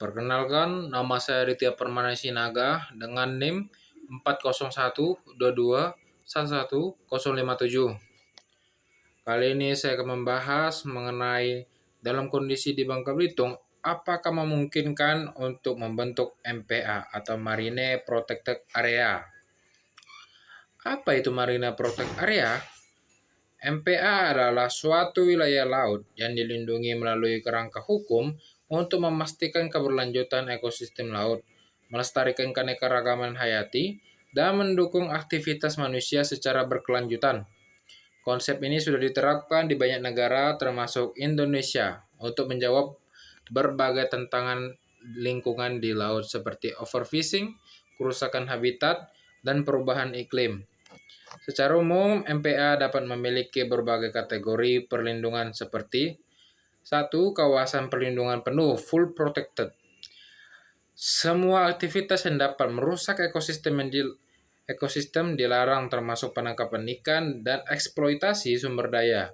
Perkenalkan, nama saya Ritya Permana Sinaga dengan NIM 40122111057. Kali ini saya akan membahas mengenai dalam kondisi di Bangka Belitung, apakah memungkinkan untuk membentuk MPA atau Marine Protected Area. Apa itu Marine Protected Area? MPA adalah suatu wilayah laut yang dilindungi melalui kerangka hukum untuk memastikan keberlanjutan ekosistem laut, melestarikan keanekaragaman hayati, dan mendukung aktivitas manusia secara berkelanjutan. Konsep ini sudah diterapkan di banyak negara termasuk Indonesia untuk menjawab berbagai tantangan lingkungan di laut seperti overfishing, kerusakan habitat, dan perubahan iklim. Secara umum, MPA dapat memiliki berbagai kategori perlindungan seperti 1. Kawasan perlindungan penuh full protected. Semua aktivitas yang dapat merusak ekosistem dilarang termasuk penangkapan ikan dan eksploitasi sumber daya.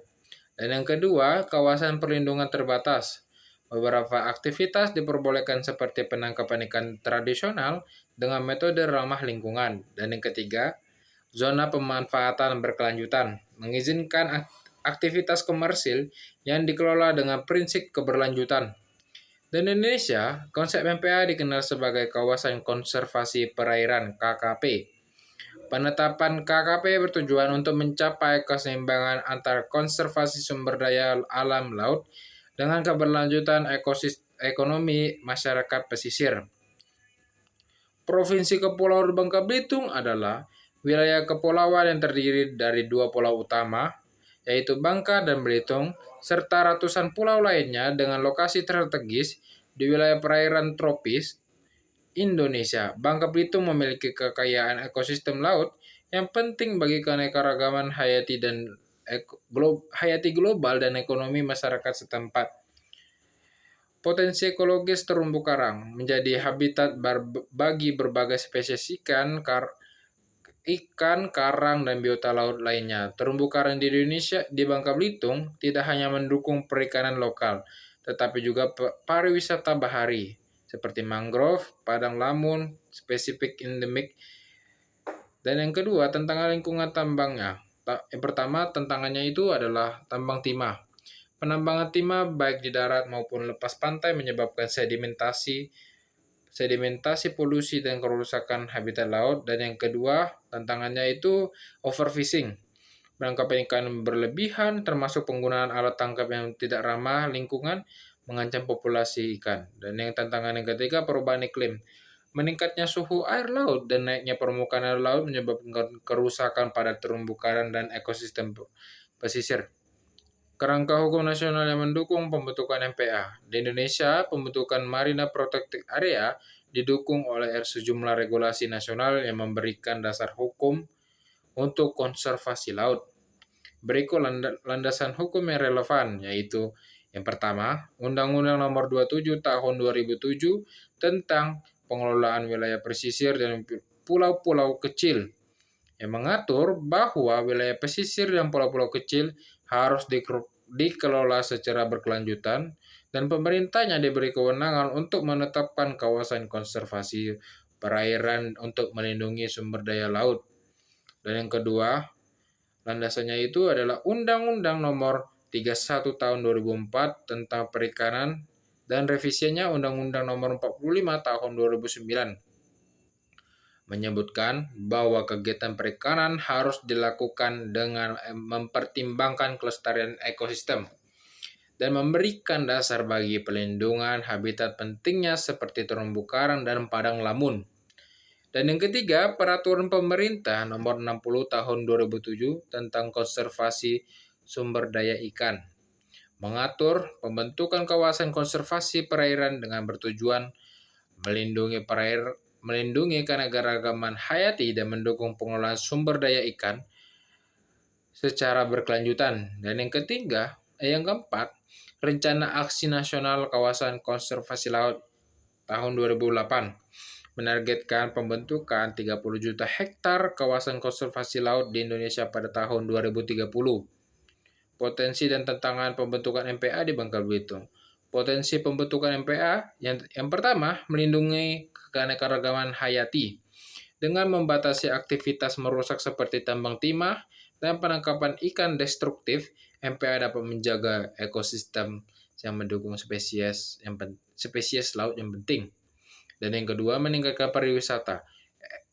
Dan yang kedua, kawasan perlindungan terbatas. Beberapa aktivitas diperbolehkan seperti penangkapan ikan tradisional dengan metode ramah lingkungan. Dan yang ketiga, zona pemanfaatan berkelanjutan, mengizinkan aktivitas komersil yang dikelola dengan prinsip keberlanjutan. Di Indonesia, konsep MPA dikenal sebagai Kawasan Konservasi Perairan (KKP). Penetapan KKP bertujuan untuk mencapai keseimbangan antara konservasi sumber daya alam laut dengan keberlanjutan ekonomi masyarakat pesisir. Provinsi Kepulauan Bangka Belitung adalah wilayah kepulauan yang terdiri dari 2 pulau utama, yaitu Bangka dan Belitung, serta ratusan pulau lainnya dengan lokasi strategis di wilayah perairan tropis Indonesia. Bangka Belitung memiliki kekayaan ekosistem laut yang penting bagi keanekaragaman hayati global dan ekonomi masyarakat setempat. Potensi ekologis terumbu karang menjadi habitat bagi berbagai spesies ikan, karang, dan biota laut lainnya. Terumbu karang di Indonesia, di Bangka Belitung, tidak hanya mendukung perikanan lokal, tetapi juga pariwisata bahari, seperti mangrove, padang lamun, spesifik endemik. Dan yang kedua, tantangan lingkungan tambangnya. Yang pertama, tantangannya itu adalah tambang timah. Penambangan timah baik di darat maupun lepas pantai menyebabkan sedimentasi, polusi, dan kerusakan habitat laut. Dan yang kedua, tantangannya itu overfishing. Penangkapan ikan berlebihan, termasuk penggunaan alat tangkap yang tidak ramah lingkungan, mengancam populasi ikan. Dan yang tantangan yang ketiga, perubahan iklim. Meningkatnya suhu air laut dan naiknya permukaan air laut menyebabkan kerusakan pada terumbu karang dan ekosistem pesisir. Kerangka hukum nasional yang mendukung pembentukan MPA. Di Indonesia, pembentukan Marine Protected Area didukung oleh sejumlah regulasi nasional yang memberikan dasar hukum untuk konservasi laut. Berikut landasan hukum yang relevan, yaitu yang pertama, Undang-Undang Nomor 27 Tahun 2007 tentang pengelolaan wilayah pesisir dan pulau-pulau kecil, yang mengatur bahwa wilayah pesisir dan pulau-pulau kecil harus dikelola secara berkelanjutan dan pemerintahnya diberi kewenangan untuk menetapkan kawasan konservasi perairan untuk melindungi sumber daya laut. Dan yang kedua, landasannya itu adalah Undang-Undang Nomor 31 Tahun 2004 tentang Perikanan dan revisinya Undang-Undang Nomor 45 Tahun 2009. Menyebutkan bahwa kegiatan perikanan harus dilakukan dengan mempertimbangkan kelestarian ekosistem dan memberikan dasar bagi pelindungan habitat pentingnya seperti terumbu karang dan padang lamun. Dan yang ketiga, Peraturan Pemerintah Nomor 60 Tahun 2007 tentang konservasi sumber daya ikan, mengatur pembentukan kawasan konservasi perairan dengan bertujuan melindungi keanekaragaman hayati dan mendukung pengelolaan sumber daya ikan secara berkelanjutan. Dan yang keempat, Rencana Aksi Nasional Kawasan Konservasi Laut tahun 2008 menargetkan pembentukan 30 juta hektar kawasan konservasi laut di Indonesia pada tahun 2030. Potensi dan tantangan pembentukan MPA di Bangka Belitung. Potensi pembentukan MPA yang pertama, melindungi keanekaragaman hayati dengan membatasi aktivitas merusak seperti tambang timah dan penangkapan ikan destruktif. MPA dapat menjaga ekosistem yang mendukung spesies laut yang penting. Dan yang kedua, meningkatkan pariwisata.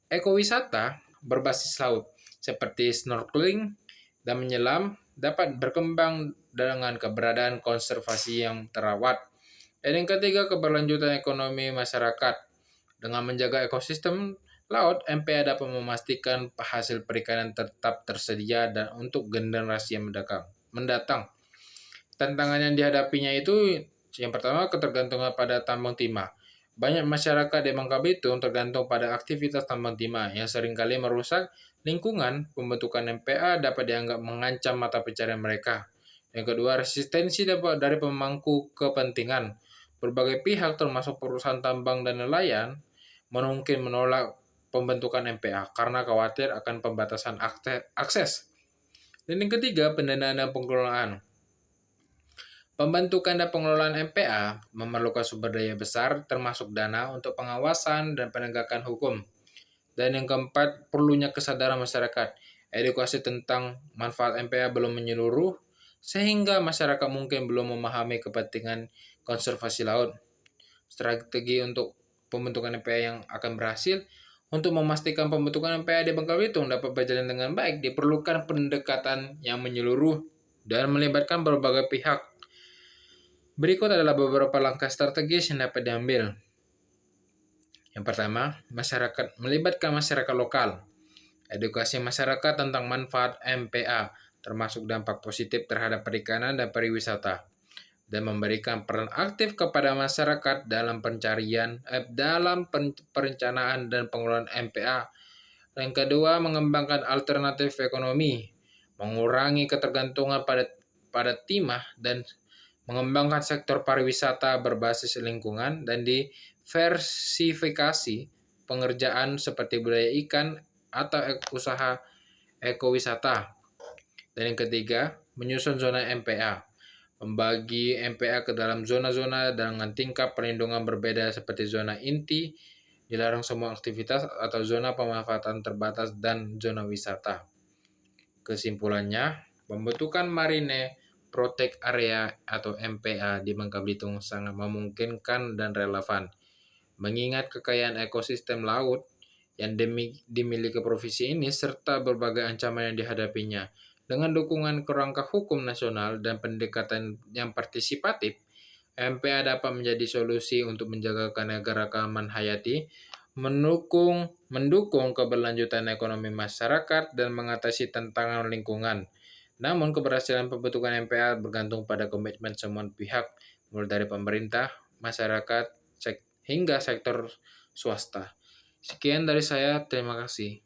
Ekowisata berbasis laut seperti snorkeling dan menyelam dapat berkembang dengan keberadaan konservasi yang terawat. Dan yang ketiga, keberlanjutan ekonomi masyarakat. Dengan menjaga ekosistem laut, MPA dapat memastikan hasil perikanan tetap tersedia dan untuk generasi yang mendatang. Tantangan yang dihadapinya itu yang pertama, ketergantungan pada tambang timah. Banyak masyarakat di Bangka Belitung tergantung pada aktivitas tambang timah yang seringkali merusak lingkungan. Pembentukan MPA dapat dianggap mengancam mata pencarian mereka. Yang kedua, resistensi dari pemangku kepentingan. Berbagai pihak termasuk perusahaan tambang dan nelayan mungkin menolak pembentukan MPA karena khawatir akan pembatasan akses. Dan yang ketiga, pendanaan dan pengelolaan. Pembentukan dan pengelolaan MPA memerlukan sumber daya besar termasuk dana untuk pengawasan dan penegakan hukum. Dan yang keempat, perlunya kesadaran masyarakat. Edukasi tentang manfaat MPA belum menyeluruh, sehingga masyarakat mungkin belum memahami kepentingan konservasi laut. Strategi untuk pembentukan MPA yang akan berhasil. Untuk memastikan pembentukan MPA di Bangka Belitung dapat berjalan dengan baik, diperlukan pendekatan yang menyeluruh dan melibatkan berbagai pihak. Berikut adalah beberapa langkah strategis yang dapat diambil. Yang pertama, melibatkan masyarakat lokal. Edukasi masyarakat tentang manfaat MPA, termasuk dampak positif terhadap perikanan dan pariwisata, dan memberikan peran aktif kepada masyarakat dalam perencanaan dan pengelolaan MPA. Yang kedua, mengembangkan alternatif ekonomi, mengurangi ketergantungan pada timah dan mengembangkan sektor pariwisata berbasis lingkungan dan diversifikasi pengerjaan seperti budaya ikan atau usaha ekowisata. Dan yang ketiga, menyusun zona MPA. Membagi MPA ke dalam zona-zona dengan tingkat perlindungan berbeda seperti zona inti, dilarang semua aktivitas atau zona pemanfaatan terbatas dan zona wisata. Kesimpulannya, pembentukan Marine Protect Area atau MPA di Bangka Belitung sangat memungkinkan dan relevan, mengingat kekayaan ekosistem laut yang dimiliki provinsi ini serta berbagai ancaman yang dihadapinya. Dengan dukungan kerangka hukum nasional dan pendekatan yang partisipatif, MPA dapat menjadi solusi untuk menjaga keanekaragaman hayati, mendukung keberlanjutan ekonomi masyarakat, dan mengatasi tantangan lingkungan. Namun, keberhasilan pembentukan MPA bergantung pada komitmen semua pihak, mulai dari pemerintah, masyarakat, hingga sektor swasta. Sekian dari saya, terima kasih.